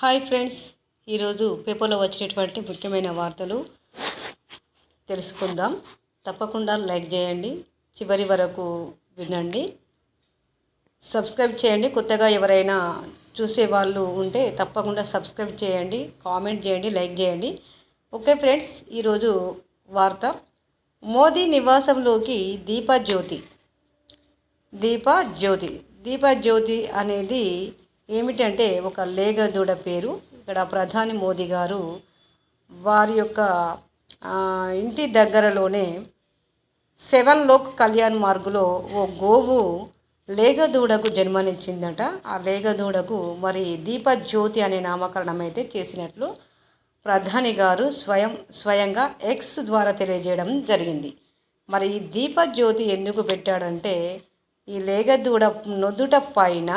Hi friends, ఈరోజు పేపర్లో వచ్చినటువంటి ముఖ్యమైన వార్తలు తెలుసుకుందాం. తప్పకుండా లైక్ చేయండి, చివరి వరకు వినండి, సబ్స్క్రైబ్ చేయండి. కొత్తగా ఎవరైనా చూసే వాళ్ళు ఉంటే తప్పకుండా సబ్స్క్రైబ్ చేయండి, కామెంట్ చేయండి, లైక్ చేయండి. ఓకే ఫ్రెండ్స్, ఈరోజు వార్త: మోదీ నివాసంలోకి దీపజ్యోతి అనేది ఏమిటంటే ఒక లేగదూడ పేరు. ఇక్కడ ప్రధాని మోదీ గారు వారి యొక్క ఇంటి దగ్గరలోనే సెవెన్ లోక్ కళ్యాణ్ మార్గులో ఓ గోవు లేగదూడకు జన్మనిచ్చిందట. ఆ లేగదూడకు మరి దీపజ్యోతి అనే నామకరణం అయితే చేసినట్లు ప్రధాని గారు స్వయంగా ఎక్స్ ద్వారా తెలియజేయడం జరిగింది. మరి ఈ దీపజ్యోతి ఎందుకు పెట్టాడంటే, ఈ లేగదూడ నొదుట పైన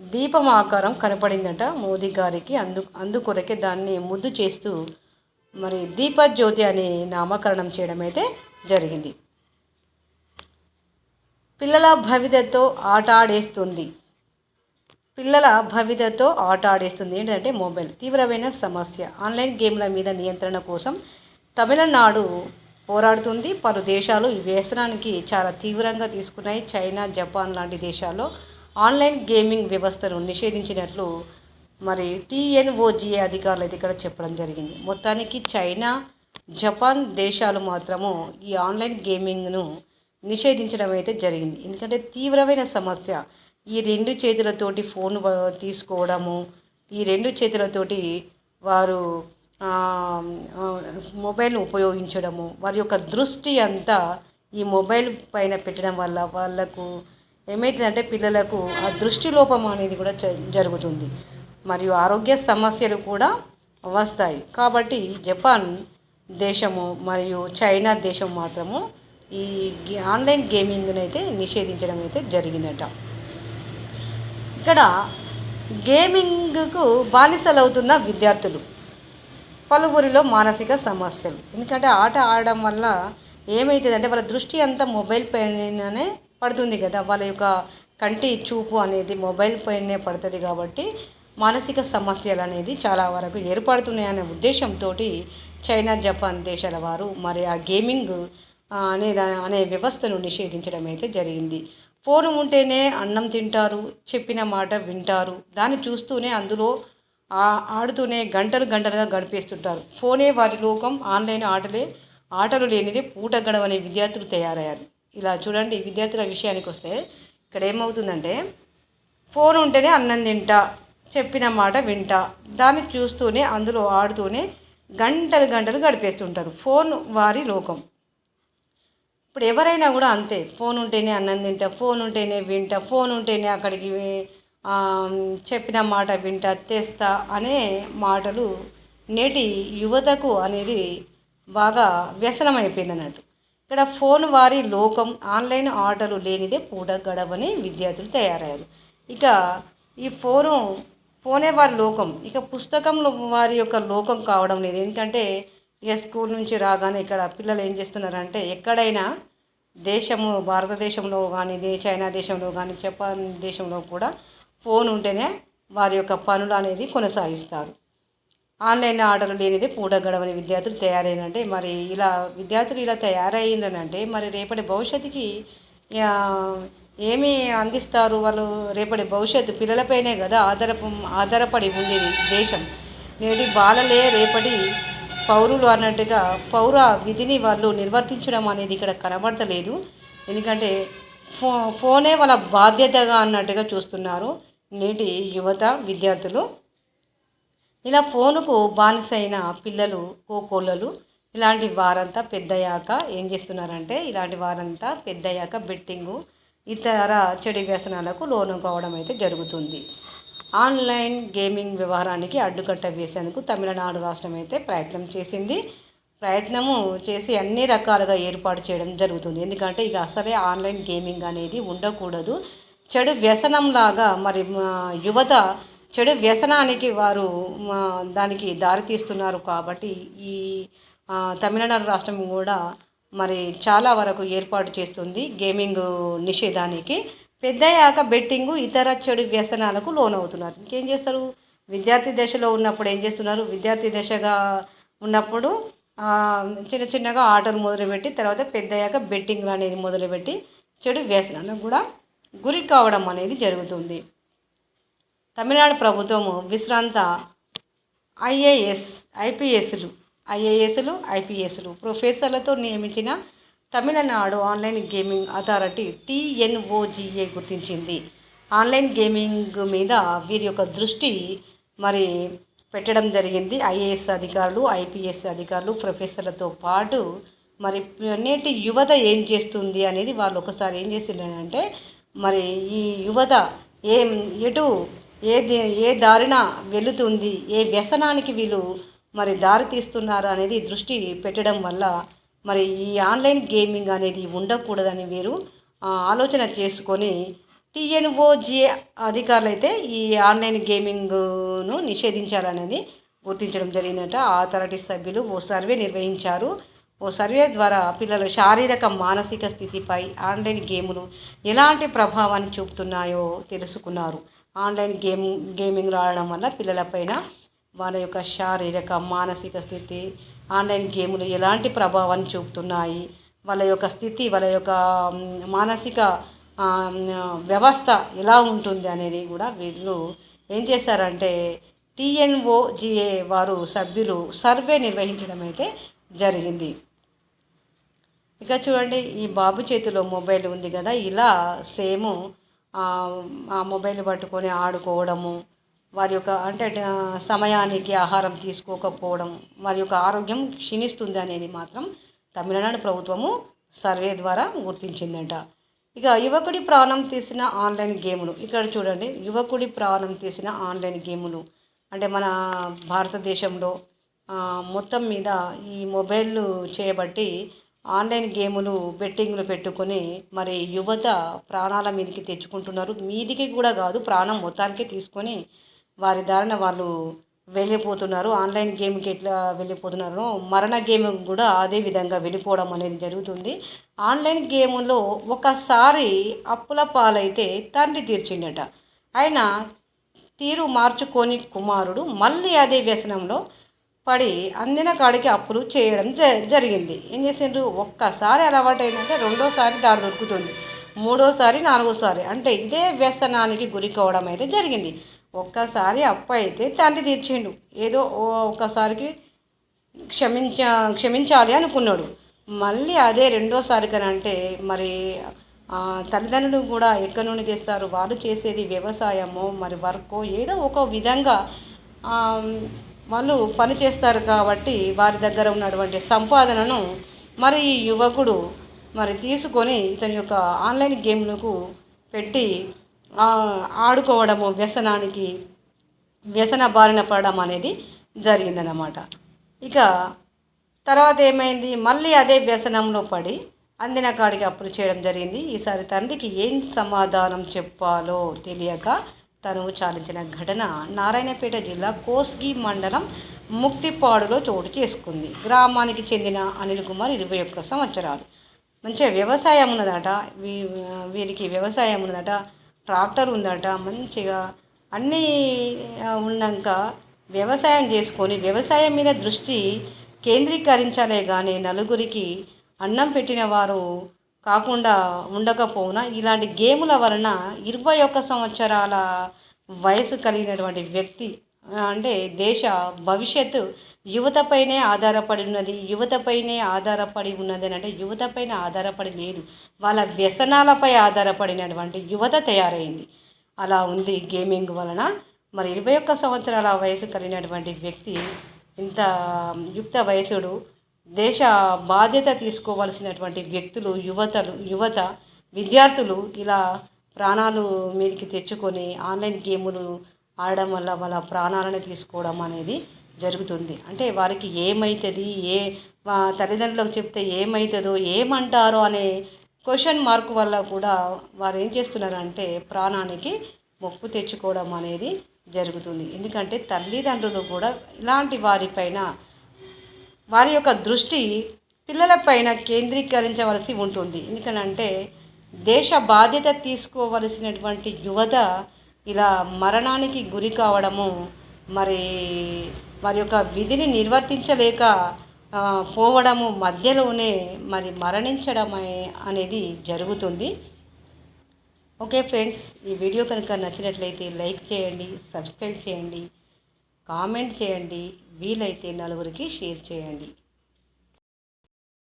దీపం ఆకారం కనపడిందట మోదీ గారికి. అందుకొరకే దాన్ని ముద్దు చేస్తూ మరి దీపజ్యోతి అని నామకరణం చేయడం అయితే జరిగింది. పిల్లల భవితతో ఆట ఆడేస్తుంది ఏంటంటే మొబైల్. తీవ్రమైన సమస్య. ఆన్లైన్ గేమ్ల మీద నియంత్రణ కోసం తమిళనాడు పోరాడుతుంది. పలు దేశాలు ఈ వ్యసనానికి చాలా తీవ్రంగా తీసుకున్నాయి. చైనా, జపాన్ లాంటి దేశాల్లో ఆన్లైన్ గేమింగ్ వ్యవస్థను నిషేధించినట్లు మరి TNOGA అధికారులు అయితే ఇక్కడ చెప్పడం జరిగింది. మొత్తానికి చైనా, జపాన్ దేశాలు మాత్రము ఈ ఆన్లైన్ గేమింగ్ను నిషేధించడం అయితే జరిగింది. ఎందుకంటే తీవ్రమైన సమస్య. ఈ రెండు చేతులతోటి ఫోన్ తీసుకోవడము, ఈ రెండు చేతులతోటి వారు మొబైల్ ఉపయోగించడము, వారి యొక్క దృష్టి అంతా ఈ మొబైల్ పైన పెట్టడం వల్ల వాళ్ళకు ఏమవుతుందంటే పిల్లలకు ఆ దృష్టి లోపం అనేది కూడా జరుగుతుంది. మరియు ఆరోగ్య సమస్యలు కూడా వస్తాయి. కాబట్టి జపాన్ దేశము మరియు చైనా దేశం మాత్రము ఈ ఆన్లైన్ గేమింగ్ను అయితే నిషేధించడం అయితే జరిగిందట. ఇక్కడ గేమింగ్కు బానిసలవుతున్న విద్యార్థులు, పలువురిలో మానసిక సమస్యలు. ఎందుకంటే ఆట ఆడడం వల్ల ఏమవుతుందంటే వాళ్ళ దృష్టి అంతా మొబైల్ పైననే పడుతుంది కదా. వాళ్ళ యొక్క కంటి చూపు అనేది మొబైల్ పైనే పడుతుంది. కాబట్టి మానసిక సమస్యలు అనేది చాలా వరకు ఏర్పడుతున్నాయనే ఉద్దేశంతో చైనా, జపాన్ దేశాల వారు మరి ఆ గేమింగ్ అనే వ్యవస్థను నిషేధించడం అయితే జరిగింది. ఫోన్ ఉంటేనే అన్నం తింటారు, చెప్పిన మాట వింటారు, దాన్ని చూస్తూనే అందులో ఆడుతూనే గంటలుగా గడిపేస్తుంటారు. ఫోనే వారి లోకం. ఆన్లైన్ ఆటలు లేనిదే పూట గడవని విద్యార్థులు తయారయ్యారు. ఇలా చూడండి, విద్యార్థుల విషయానికి వస్తే ఇక్కడ ఏమవుతుందంటే, ఫోన్ ఉంటేనే అన్నం తింటా, చెప్పిన మాట వింటా, దాన్ని చూస్తూనే అందులో ఆడుతూనే గంటలు గడిపేస్తుంటారు. ఫోన్ వారి లోకం. ఇప్పుడు ఎవరైనా కూడా అంతే. ఫోన్ ఉంటేనే అన్నం తింటా, ఫోన్ ఉంటేనే వింటా, ఫోన్ ఉంటేనే అక్కడికి చెప్పిన మాట వింటా, తెస్తా అనే మాటలు నేటి యువతకు అనేది బాగా వ్యసనం అయిపోయింది అన్నట్టు. ఇక్కడ ఫోన్ వారి లోకం. ఆన్లైన్ ఆటలు లేనిదే పూట గడవని విద్యార్థులు తయారయ్యారు. ఇక ఈ ఫోనే వారి లోకం. ఇక పుస్తకంలో వారి యొక్క లోకం కావడం లేదు. ఎందుకంటే ఇక స్కూల్ నుంచి రాగానే ఇక్కడ పిల్లలు ఏం చేస్తున్నారంటే, ఎక్కడైనా భారతదేశంలో కానీ చైనా దేశంలో కానీ జపాన్ దేశంలో కూడా ఫోన్ ఉంటేనే వారి యొక్క పనులు అనేది కొనసాగిస్తారు. ఆన్లైన్ ఆటలు లేనిదే పూట గడవని విద్యార్థులు తయారైనంటే, మరి విద్యార్థులు ఇలా తయారైందనంటే మరి రేపటి భవిష్యత్తుకి ఏమి అందిస్తారు వాళ్ళు? రేపటి భవిష్యత్తు పిల్లలపైనే కదా ఆధారపడి ఉండేది దేశం. నేటి బాలలే రేపటి పౌరులు అన్నట్టుగా పౌర విధిని వాళ్ళు నిర్వర్తించడం అనేది ఇక్కడ కనబడతలేదు. ఎందుకంటే ఫోనే వాళ్ళ బాధ్యతగా అన్నట్టుగా చూస్తున్నారు నేటి యువత, విద్యార్థులు. ఇలా ఫోనుకు బానిసైన పిల్లలు, కోకోళ్ళలు ఇలాంటి వారంతా పెద్దయ్యాక ఏం చేస్తున్నారంటే, బెట్టింగు, ఇతర చెడు వ్యసనాలకు లోను కావడం అయితే జరుగుతుంది. ఆన్లైన్ గేమింగ్ వ్యవహారానికి అడ్డుకట్ట వేసేందుకు తమిళనాడు రాష్ట్రం అయితే ప్రయత్నము చేసి అన్ని రకాలుగా ఏర్పాటు చేయడం జరుగుతుంది. ఎందుకంటే ఇక అసలే ఆన్లైన్ గేమింగ్ అనేది ఉండకూడదు. చెడు వ్యసనంలాగా మరి యువత చెడు వ్యసనానికి వారు దానికి దారితీస్తున్నారు. కాబట్టి ఈ తమిళనాడు రాష్ట్రం కూడా మరి చాలా వరకు ఏర్పాటు చేస్తుంది గేమింగ్ నిషేధానికి. పెద్దయ్యాక బెట్టింగు, ఇతర చెడు వ్యసనాలకు లోనవుతున్నారు. ఇంకేం చేస్తారు? విద్యార్థి దశలో ఉన్నప్పుడు ఏం చేస్తున్నారు, విద్యార్థి దశగా ఉన్నప్పుడు చిన్న చిన్నగా ఆటలు మొదలుపెట్టి తర్వాత పెద్దయ్యాక బెట్టింగ్లు అనేది మొదలుపెట్టి చెడు వ్యసనాలకు కూడా గురి కావడం అనేది జరుగుతుంది. తమిళనాడు ప్రభుత్వము విశ్రాంత ఐఏఎస్లు ప్రొఫెసర్లతో నియమించిన Tamil Nadu online gaming authority TNOGA గుర్తించింది. ఆన్లైన్ గేమింగ్ మీద వీరి యొక్క దృష్టి మరి పెట్టడం జరిగింది. ఐఏఎస్ అధికారులు, ఐపీఎస్ అధికారులు, ప్రొఫెసర్లతో పాటు మరి నేటి యువత ఏం చేస్తుంది అనేది వాళ్ళు ఒకసారి ఏం చేసిందంటే మరి ఈ యువత ఏ దారిన వెళుతుంది, ఏ వ్యసనానికి వీళ్ళు మరి దారి తీస్తున్నారు అనేది దృష్టి పెట్టడం వల్ల మరి ఈ ఆన్లైన్ గేమింగ్ అనేది ఉండకూడదని వీరు ఆలోచన చేసుకొని TNOGA అధికారులు అయితే ఈ ఆన్లైన్ గేమింగ్ను నిషేధించాలనేది గుర్తించడం జరిగిందట. అథారిటీ సభ్యులు ఓ సర్వే నిర్వహించారు. ఓ సర్వే ద్వారా పిల్లల శారీరక మానసిక స్థితిపై ఆన్లైన్ గేములు ఎలాంటి ప్రభావాన్ని చూపుతున్నాయో తెలుసుకున్నారు. ఆన్లైన్ గేమింగ్లు ఆడడం వల్ల పిల్లలపైన వాళ్ళ యొక్క శారీరక మానసిక స్థితి, ఆన్లైన్ గేములు ఎలాంటి ప్రభావాన్ని చూపుతున్నాయి, వాళ్ళ యొక్క స్థితి, వాళ్ళ యొక్క మానసిక వ్యవస్థ ఎలా ఉంటుంది అనేది కూడా వీళ్ళు ఏం చేశారంటే TNOGA వారు సభ్యులు సర్వే నిర్వహించడం అయితే జరిగింది. ఇక చూడండి, ఈ బాబు చేతిలో మొబైల్ ఉంది కదా, ఇలా సేమ్ ఆ మొబైల్ పట్టుకొని ఆడుకోవడము, వారి యొక్క అంటే సమయానికి ఆహారం తీసుకోకపోవడం, వారి యొక్క ఆరోగ్యం క్షీణిస్తుంది అనేది మాత్రం తమిళనాడు ప్రభుత్వము సర్వే ద్వారా గుర్తించిందంట. ఇక యువకుడి ప్రాణం తీసిన ఆన్లైన్ గేములు. ఇక్కడ చూడండి, యువకుడి ప్రాణం తీసిన ఆన్లైన్ గేములు అంటే మన భారతదేశంలో మొత్తం మీద ఈ మొబైల్ చేయబట్టి ఆన్లైన్ గేములు బెట్టింగ్లు పెట్టుకొని మరి యువత ప్రాణాల మీదకి తెచ్చుకుంటున్నారు. మీదికి కూడా కాదు, ప్రాణం మొత్తానికి తీసుకొని వారి దారిన వాళ్ళు వెళ్ళిపోతున్నారు. ఆన్లైన్ గేమ్కి ఎట్లా వెళ్ళిపోతున్నారో మరణ గేమ్ కూడా అదే విధంగా వెళ్ళిపోవడం అనేది జరుగుతుంది. ఆన్లైన్ గేములో ఒకసారి అప్పుల పాలైతే తండ్రి తీర్చిండట. ఆయన తీరు మార్చుకొని కుమారుడు మళ్ళీ అదే వ్యసనంలో పడి అందిన కాడికి అప్పులు చేయడం జరిగింది. ఏం చేసిండ్రు, ఒక్కసారి అలవాటు అయిందంటే రెండోసారి దారి దొరుకుతుంది, మూడోసారి, నాలుగోసారి అంటే ఇదే వ్యసనానికి గురి కావడం అయితే జరిగింది. ఒక్కసారి అప్పు అయితే తండ్రి తీర్చిండు, ఏదో ఒక్కసారికి క్షమించాలి అనుకున్నాడు. మళ్ళీ అదే రెండోసారి కనంటే మరి తల్లిదండ్రులు కూడా ఎక్కడి నుండి తెస్తారు, వాళ్ళు చేసేది వ్యవసాయమో మరి వర్కో ఏదో ఒక విధంగా వాళ్ళు పని చేస్తారు కాబట్టి వారి దగ్గర ఉన్నటువంటి సంపాదనను మరి ఈ యువకుడు మరి తీసుకొని ఇతని యొక్క ఆన్లైన్ గేమ్లకు పెట్టి ఆడుకోవడము, వ్యసన బారిన పడడం అనేది జరిగిందన్నమాట. ఇక తర్వాత ఏమైంది, మళ్ళీ అదే వ్యసనంలో పడి అందిన కాడికి అప్పులు చేయడం జరిగింది. ఈసారి తండ్రికి ఏం సమాధానం చెప్పాలో తెలియక తను చాలించిన ఘటన నారాయణపేట జిల్లా కోస్గి మండలం ముక్తిపాడులో చోటు చేసుకుంది. గ్రామానికి చెందిన అనిల్ కుమార్ 21 సంవత్సరాలు. మంచిగా వ్యవసాయం ఉన్నదట, వీరికి వ్యవసాయం ఉన్నదట, ట్రాక్టర్ ఉందట, మంచిగా అన్నీ ఉన్నాక వ్యవసాయం చేసుకొని వ్యవసాయం మీద దృష్టి కేంద్రీకరించాలే కానీ నలుగురికి అన్నం పెట్టిన వారు కాకుండా ఉండకపోవునా ఇలాంటి గేముల వలన 21 సంవత్సరాల వయసు కలిగినటువంటి వ్యక్తి అంటే దేశ భవిష్యత్తు యువతపైనే ఆధారపడి ఉన్నది. యువతపైనే ఆధారపడి ఉన్నది అని అంటే యువతపైన ఆధారపడి లేదు, వాళ్ళ వ్యసనాలపై ఆధారపడినటువంటి యువత తయారైంది. అలా ఉంది గేమింగ్ వలన. మరి 21 సంవత్సరాల వయసు కలిగినటువంటి వ్యక్తి, ఇంత యుక్త వయసుడు, దేశ బాధ్యత తీసుకోవాల్సినటువంటి వ్యక్తులు, యువత విద్యార్థులు ఇలా ప్రాణాలు మీదకి తెచ్చుకొని ఆన్లైన్ గేములు ఆడడం వల్ల వాళ్ళ ప్రాణాలను తీసుకోవడం అనేది జరుగుతుంది. అంటే వారికి ఏమవుతుంది, తల్లిదండ్రులకు చెప్తే ఏమవుతుందో, ఏమంటారో అనే క్వశ్చన్ మార్క్ వల్ల కూడా వారు ఏం చేస్తున్నారంటే ప్రాణానికి మొప్పు తెచ్చుకోవడం అనేది జరుగుతుంది. ఎందుకంటే తల్లిదండ్రులు కూడా ఇలాంటి వారిపైన వారి యొక్క దృష్టి పిల్లలపైన కేంద్రీకరించవలసి ఉంటుంది. ఎందుకనంటే దేశ బాధ్యత తీసుకోవలసినటువంటి యువత ఇలా మరణానికి గురి కావడము మరి వారి యొక్క విధిని నిర్వర్తించలేక పోవడము మధ్యలోనే మరి మరణించడం అనేది జరుగుతుంది. ఓకే ఫ్రెండ్స్, ఈ వీడియో కనుక నచ్చినట్లయితే లైక్ చేయండి, సబ్స్క్రైబ్ చేయండి, కామెంట్ చేయండి, వీలైతే నలుగురికి షేర్ చేయండి.